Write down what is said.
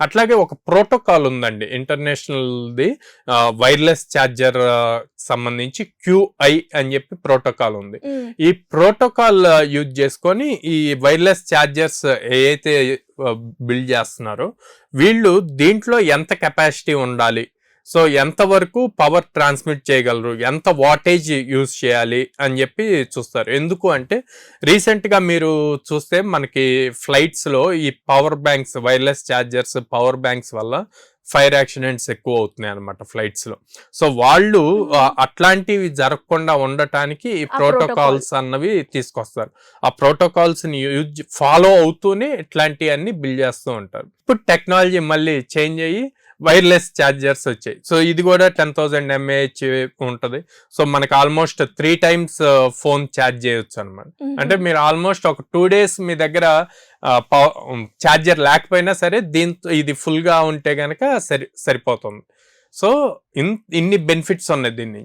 అట్లాగే ఒక ప్రోటోకాల్ ఉందండి ఇంటర్నేషనల్ది, వైర్లెస్ ఛార్జర్ సంబంధించి QI అని చెప్పి ప్రోటోకాల్ ఉంది. ఈ ప్రోటోకాల్ యూజ్ చేసుకొని ఈ వైర్లెస్ ఛార్జర్స్ ఏదైతే బిల్డ్ చేస్తున్నారో వీళ్ళు దీంట్లో ఎంత కెపాసిటీ ఉండాలి, సో ఎంతవరకు పవర్ ట్రాన్స్మిట్ చేయగలరు, ఎంత వాటేజ్ యూజ్ చేయాలి అని చెప్పి చూస్తారు. ఎందుకు అంటే రీసెంట్గా మీరు చూస్తే మనకి ఫ్లైట్స్లో ఈ power banks, wireless chargers power banks వల్ల ఫైర్ యాక్సిడెంట్స్ ఎక్కువ అవుతున్నాయి అనమాట ఫ్లైట్స్లో. సో వాళ్ళు అట్లాంటివి జరగకుండా ఉండటానికి ఈ ప్రోటోకాల్స్ అన్నవి తీసుకొస్తారు. ఆ ప్రోటోకాల్స్ని ఫాలో అవుతూనే ఇట్లాంటివన్నీ బిల్డ్ చేస్తూ ఉంటారు. ఇప్పుడు టెక్నాలజీ మళ్ళీ చేంజ్ అయ్యి వైర్లెస్ ఛార్జర్స్ వచ్చాయి. సో ఇది కూడా 10,000 mAh ఉంటుంది. సో మనకి ఆల్మోస్ట్ 3 times ఫోన్ ఛార్జ్ చేయొచ్చు అనమాట. అంటే మీరు ఆల్మోస్ట్ ఒక 2 days మీ దగ్గర ఛార్జర్ లేకపోయినా సరే దీంతో ఇది ఫుల్ గా ఉంటే గనక సరిపోతుంది. సో ఇన్ని బెనిఫిట్స్ ఉన్నాయి దీన్ని.